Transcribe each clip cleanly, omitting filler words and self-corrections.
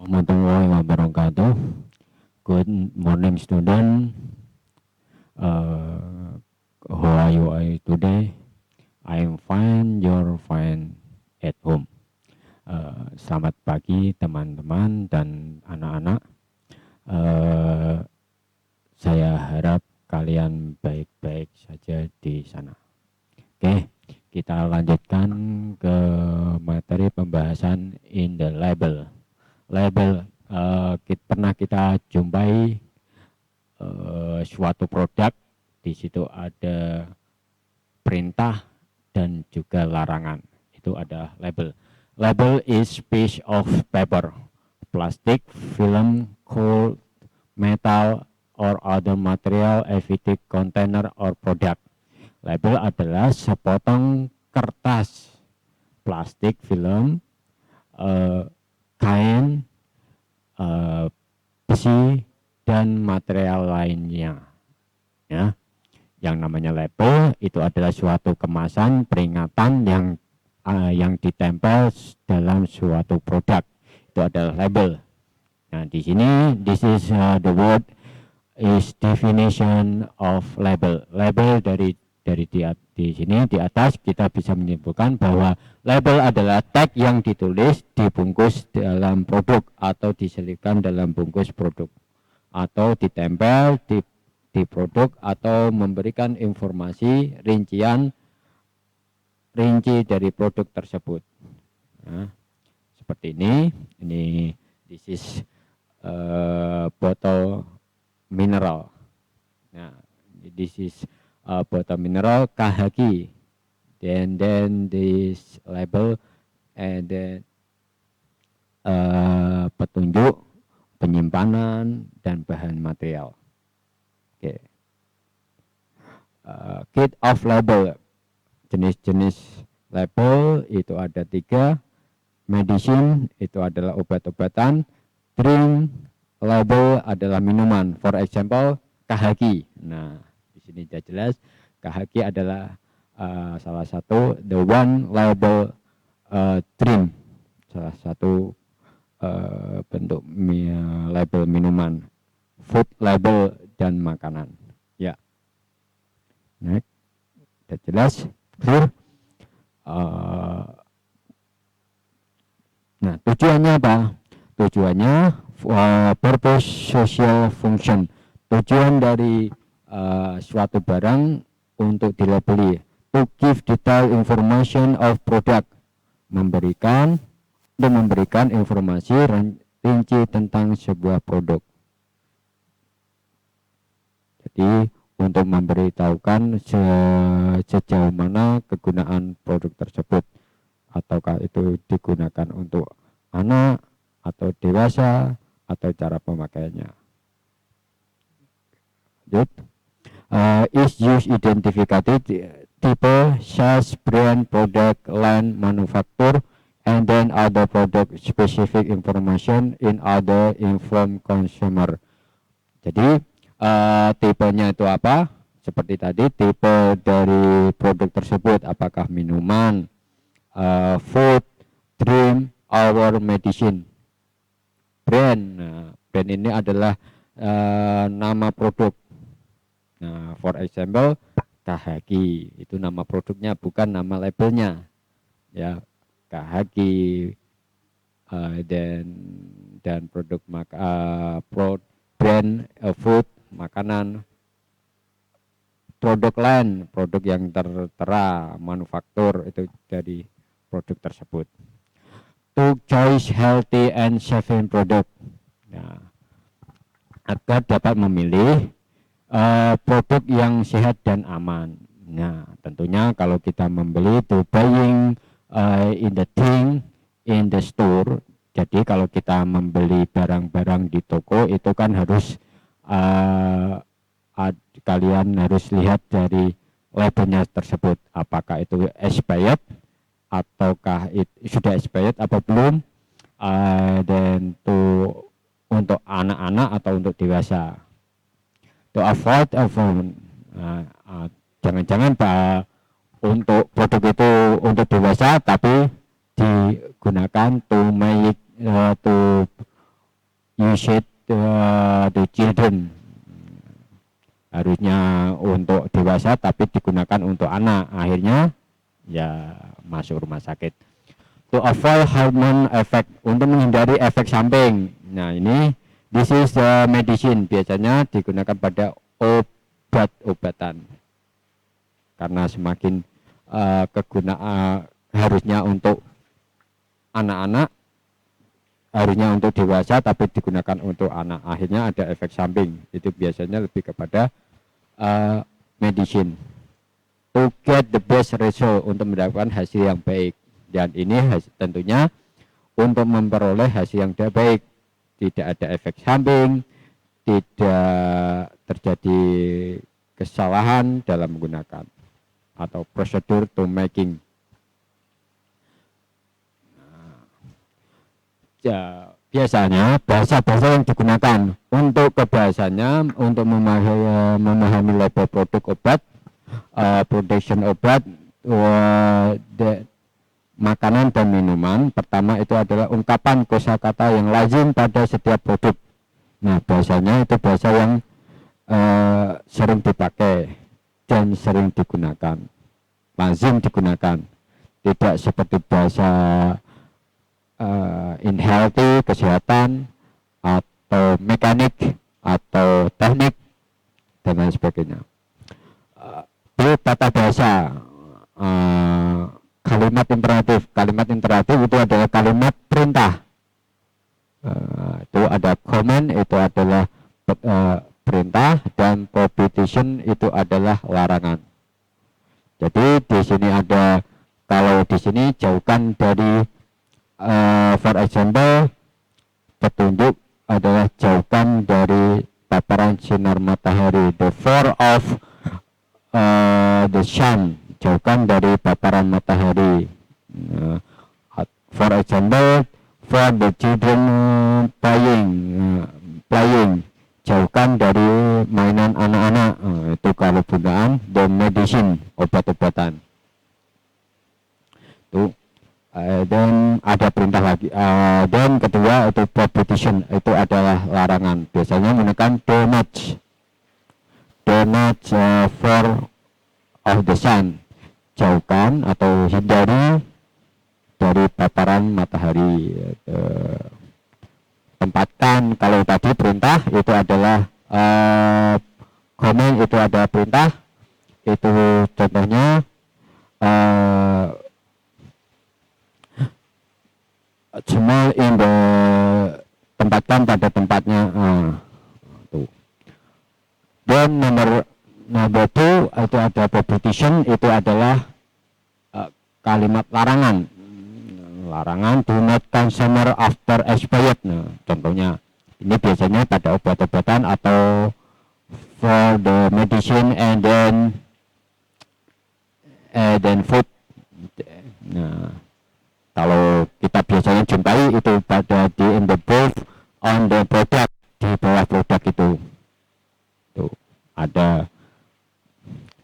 Warahmatullahi wabarakatuh. Good morning, student. How are you today? I am fine. You're fine at home. Selamat pagi, teman-teman dan anak-anak. Saya harap kalian baik-baik saja di sana. Oke, kita lanjutkan ke materi pembahasan in the label. Pernah kita jumpai suatu produk, di situ ada perintah dan juga larangan. Itu ada label. Label is piece of paper, plastic, film, coal, metal, or other material, everyday container or product. Label adalah sepotong kertas, plastik, film, kain, besi, dan material lainnya. Ya, yang namanya label itu adalah suatu kemasan peringatan yang ditempel dalam suatu produk. Itu adalah label. Nah, di sini this is the word is definition of label. Label di sini di atas kita bisa menyimpulkan bahwa label adalah tag yang ditulis dibungkus dalam produk atau diselipkan dalam bungkus produk atau ditempel di produk atau memberikan informasi rinci dari produk tersebut. Nah, seperti ini this is botol mineral. Nah, this is botol mineral KHG. Then this label and then petunjuk penyimpanan dan bahan material. Oke. Kit of label, jenis-jenis label itu ada 3. Medicine itu adalah obat-obatan, drink label adalah minuman. For example, KHG. Nah, di sini sudah jelas KHG adalah salah satu the one label drink, salah satu bentuk label minuman, food label dan makanan. Ya, next, sudah jelas, clear. Nah, tujuannya apa? Tujuannya purpose, social function. Tujuan dari suatu barang untuk dilabeli, to give detailed information of product, memberikan informasi rinci tentang sebuah produk. Jadi untuk memberitahukan sejauh mana kegunaan produk tersebut, ataukah itu digunakan untuk anak atau dewasa atau cara pemakaiannya. Is use identificated type, size, brand, product, line, manufacturer, and then other product specific information in other informed consumer. Jadi tipenya itu apa? Seperti tadi, tipe dari produk tersebut, apakah minuman, food, drink, or medicine. Brand, nah, brand ini adalah nama produk. Nah, for example, KHG itu nama produknya, bukan nama labelnya. Ya, KHG dan produk brand, food, makanan. Produk lain, produk yang tertera, manufaktur, itu dari produk tersebut. To choose healthy and safe product. Nah, agar dapat memilih produk yang sehat dan aman. Nah, tentunya kalau kita membeli, to buying in the thing in the store. Jadi kalau kita membeli barang-barang di toko itu kan harus kalian harus lihat dari labelnya tersebut, apakah itu expired ataukah itu sudah expired atau belum, dan untuk anak-anak atau untuk dewasa. To avoid jangan-jangan untuk produk itu untuk dewasa tapi digunakan to make initiate the children. Harusnya untuk dewasa tapi digunakan untuk anak, akhirnya ya masuk rumah sakit. To avoid hormone effect, untuk menghindari efek samping. Nah ini this is the medicine, biasanya digunakan pada obat-obatan karena semakin kegunaan harusnya untuk anak-anak, harusnya untuk dewasa tapi digunakan untuk anak, akhirnya ada efek samping. Itu biasanya lebih kepada medicine to get the best result, untuk mendapatkan hasil yang baik. Dan ini tentunya untuk memperoleh hasil yang baik, tidak ada efek samping, tidak terjadi kesalahan dalam menggunakan atau prosedur to making. Biasanya bahasa-bahasa yang digunakan untuk kebahasannya, untuk memahami label produk obat, production obat, makanan dan minuman. Pertama itu adalah ungkapan kosakata yang lazim pada setiap produk. Nah bahasanya itu bahasa yang sering dipakai dan sering digunakan, lazim digunakan, tidak seperti bahasa in healthy, kesehatan, atau mekanik, atau teknik, dan lain sebagainya. Di tata bahasa, kalimat imperatif. Kalimat imperatif itu adalah kalimat perintah. Itu ada command, itu adalah perintah, dan prohibition itu adalah larangan. Jadi di sini ada, kalau di sini jauhkan dari for example, petunjuk adalah jauhkan dari paparan sinar matahari, the far of the sun, jauhkan dari paparan matahari. For example, for the children playing, jauhkan dari mainan anak-anak. Itu kalau penggunaan the medicine, obat-obatan. Tuh. Dan ada perintah lagi. Dan kedua itu prohibition, itu adalah larangan. Biasanya menggunakan do not for of the sun, jauhkan atau hindari dari paparan matahari. Tempatkan, kalau tadi perintah itu adalah command, itu ada perintah. Itu contohnya small in the, tempatkan pada tempatnya. Tuh. Dan nomor 2 itu ada prohibition, itu adalah kalimat larangan. Larangan, do not consume after expired. Nah, contohnya ini biasanya pada obat-obatan atau for the medicine and then food. Nah, kalau kita biasanya jumpai itu pada di in the both on the product, di bawah produk itu. Tuh, ada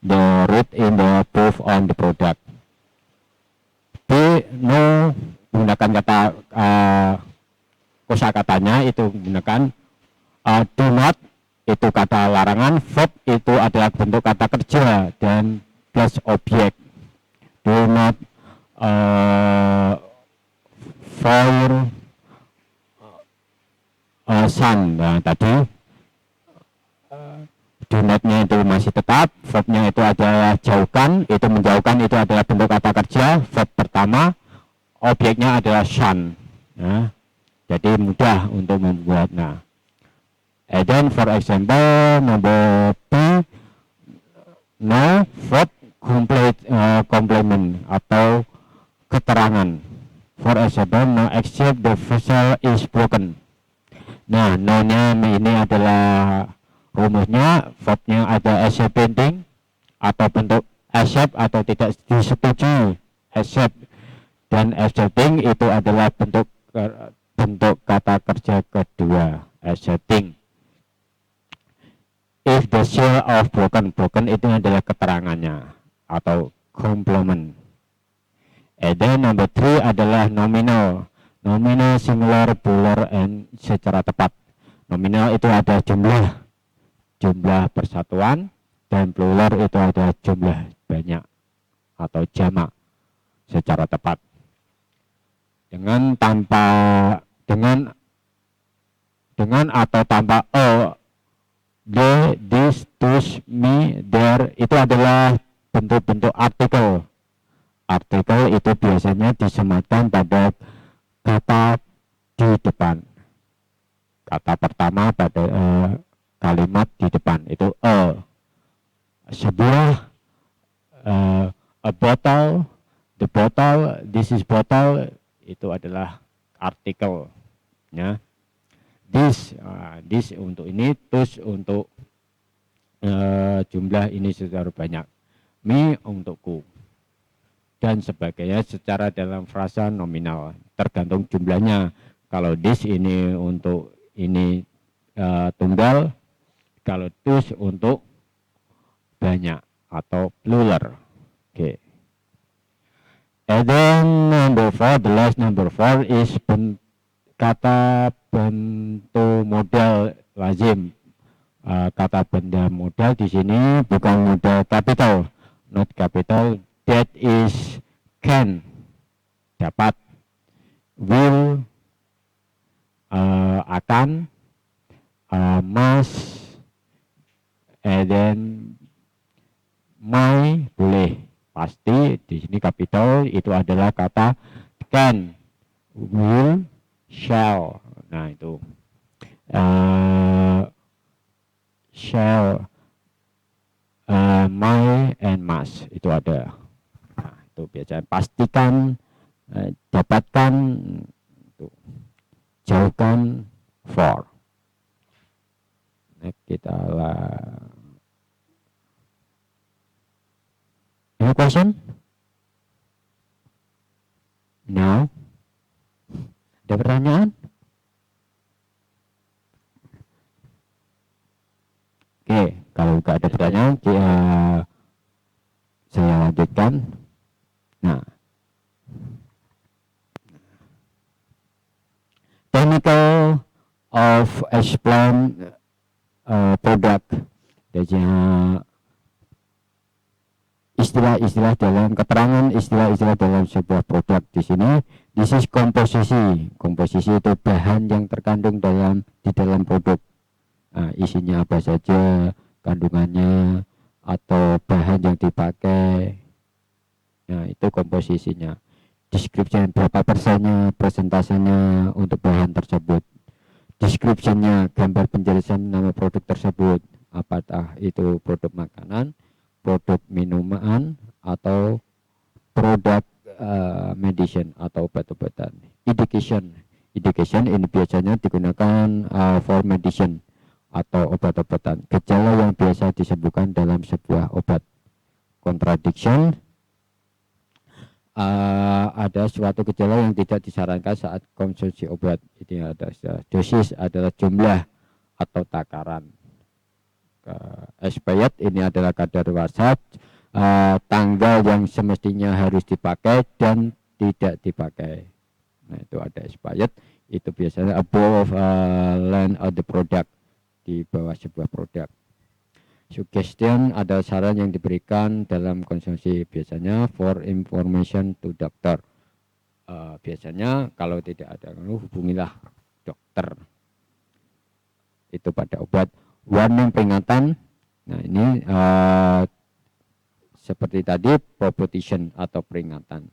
the root in the both on the product. No, menggunakan kata kosakatanya itu menggunakan do not, itu kata larangan, verb itu adalah bentuk kata kerja, dan plus objek. Do not for sun. Nah, tadi do not-nya itu masih tetap, verb-nya itu adalah jauhkan, itu menjauhkan, itu adalah bentuk kata kerja, verb pertama, objeknya adalah sun. Nah, jadi mudah untuk membuat. Nah, and then for example number B, no verb complement atau keterangan. For example, no except the vessel is broken. Nah, no-nya ini adalah rumusnya, verbnya ada accepting atau bentuk accept atau tidak disetujui, accept, dan accepting itu adalah bentuk kata kerja kedua, accepting. If the shell of broken itu adalah keterangannya atau complement. And then number 3 adalah nominal, singular, plural, and secara tepat. Nominal itu ada jumlah persatuan, dan plural itu ada jumlah banyak atau jamak secara tepat. Dengan atau tanpa they, this, those, me, there itu adalah bentuk-bentuk artikel. Artikel itu biasanya disematkan pada kata di depan. Kata pertama pada kalimat di depan itu sebuah, a bottle, the bottle, this is bottle itu adalah artikel, ya. This untuk ini, those untuk jumlah ini secara banyak, me untukku, dan sebagainya secara dalam frasa nominal tergantung jumlahnya. Kalau this ini untuk ini tunggal, kalau those untuk banyak atau plural. Okay. And then number 4, the last number 4 is kata bentuk modal lazim. Kata benda modal di sini bukan modal capital, not capital. That is can, dapat, will, akan, must, and then may, boleh, pasti. Di sini capital itu adalah kata can, will, shall. Nah itu shall, may, and must itu ada. Nah itu biasanya pastikan, dapatkan, itu. Jauhkan, for. Nah, kita any question? No? Ada pertanyaan? Oke, kalau nggak ada pertanyaan, saya lanjutkan. Nah, technical of explain product. Jadi istilah-istilah dalam keterangan istilah-istilah dalam sebuah produk di sini. This is komposisi. Komposisi itu bahan yang terkandung di dalam produk. Nah, isinya apa saja, kandungannya, atau bahan yang dipakai. Nah, itu komposisinya. Description, berapa persennya, persentasenya untuk bahan tersebut. Descriptionnya, gambar penjelasan nama produk tersebut. Apakah itu produk makanan, produk minuman, atau produk medicine atau obat-obatan. Indication ini biasanya digunakan for medicine atau obat-obatan. Gejala yang biasa disebutkan dalam sebuah obat. Contradiction, ada suatu gejala yang tidak disarankan saat konsumsi obat. Ini ada dosis adalah jumlah atau takaran. Expired ini adalah kadaluarsa, tanggal yang semestinya harus dipakai dan tidak dipakai. Nah itu ada expired, itu biasanya above line of the product, di bawah sebuah produk. Suggestion ada saran yang diberikan dalam konsumsi, biasanya for information to doctor. Biasanya kalau tidak ada, hubungilah dokter. Itu pada obat. Warning, peringatan. Nah ini seperti tadi proposition atau peringatan.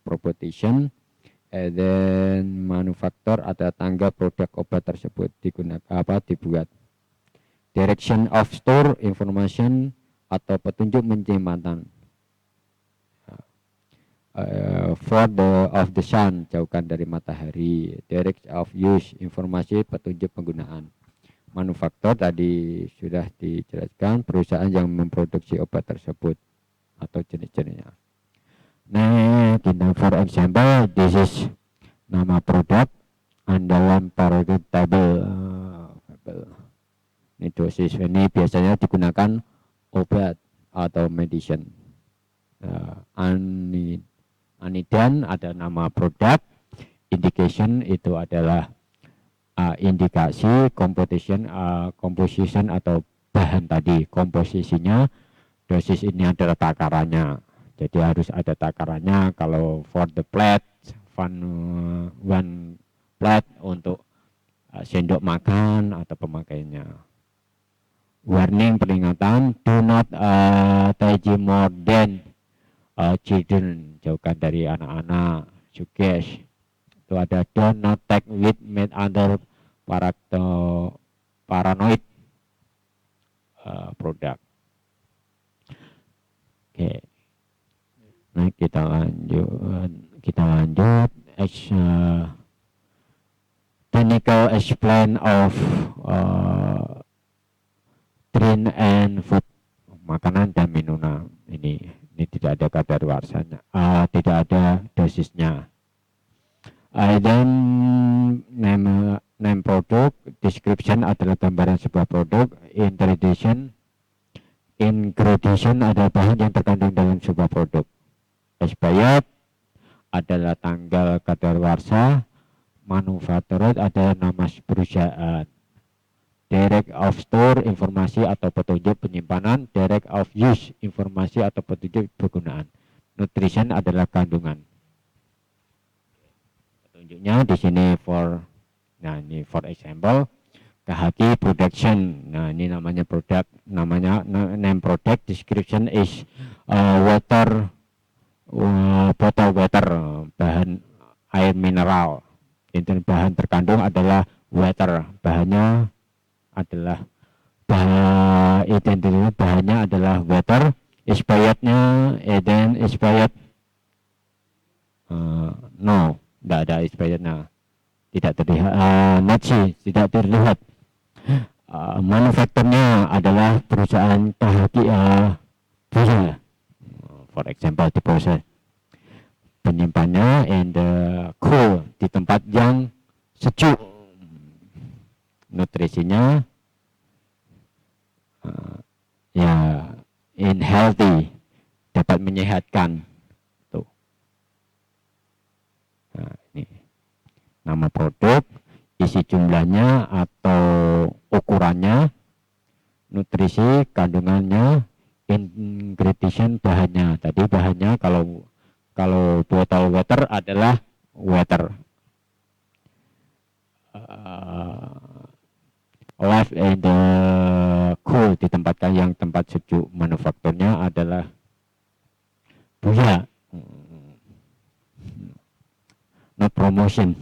Proposition, and then manufaktur ada tanggal produk obat tersebut dibuat. Direction of store, information atau petunjuk penyimpanan. Of the sun, jauhkan dari matahari. Direct of use, informasi petunjuk penggunaan. Manufaktur tadi sudah dijelaskan, perusahaan yang memproduksi obat tersebut atau jenis-jenisnya. Nah, kita for example, this is nama produk dalam periodic table. Ini dosis, ini biasanya digunakan obat atau medicine. Anidan ada nama produk. Indication itu adalah indikasi composition atau bahan tadi, komposisinya. Dosis ini adalah takarannya, jadi harus ada takarannya. Kalau for the plate, one plate untuk sendok makan atau pemakaiannya. Warning, peringatan, do not touch more than children, jauhkan dari anak-anak. Suggest, itu ada do not take with made under paranoid product. Oke. Nah, kita lanjut. Technical explain of drink and food, makanan dan minuman. Ini tidak ada kadaluarsanya, tidak ada dosisnya. Dan name produk, description adalah gambaran sebuah produk, ingredient adalah bahan yang terkandung dalam sebuah produk. Expired adalah tanggal kadaluarsa. Manufacturer adalah nama perusahaan. Direct of store, informasi atau petunjuk penyimpanan. Direct of use, informasi atau petunjuk penggunaan. Nutrition adalah kandungan. Petunjuknya di sini for example. KHQ production. Nah, ini namanya produk, namanya name product. Description is water, bottle water, bahan air mineral. Itu bahan terkandung adalah water, bahannya adalah bahannya adalah water. Expirednya then expired no, tidak ada expirednya, tidak terlihat, tidak terlihat. Manufakturnya adalah perusahaan KHQ punya, for example di proses. Penyimpannya and cool, di tempat yang sejuk. Nutrisinya ya in healthy, dapat menyehatkan. Tuh. Nah, ini nama produk, isi jumlahnya atau ukurannya, nutrisi, kandungannya, ingredient bahannya. Tadi bahannya kalau botol water adalah water. Live and cool, ditempatkan yang tempat sejuk. Manufakturnya adalah buya. No promotion.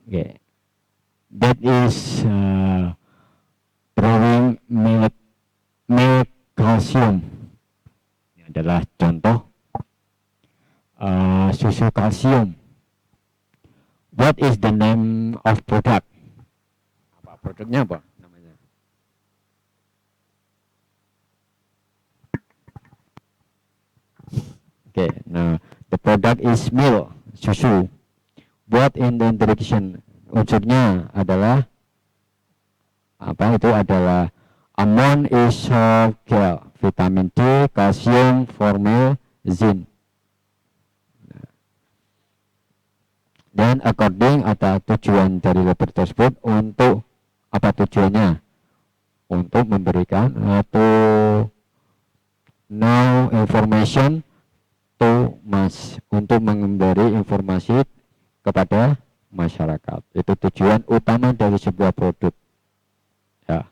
Okay. That is drawing milk kalsium. Ini adalah contoh susu kalsium. What is the name of product? Apa produknya, apa namanya? Okay, now the product is milk, susu. What in the direction? Unsurnya adalah apa? Itu adalah amount is gel, vitamin D, kalsium, formil, zinc. Dan according atau tujuan dari label tersebut untuk apa tujuannya? Untuk memberikan atau no information to mass, untuk memberi informasi kepada masyarakat. Itu tujuan utama dari sebuah produk. Ya.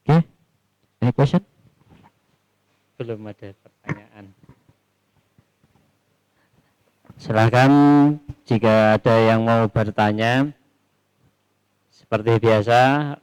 Oke. Any question? Belum ada pertanyaan. Silakan jika ada yang mau bertanya. Seperti biasa,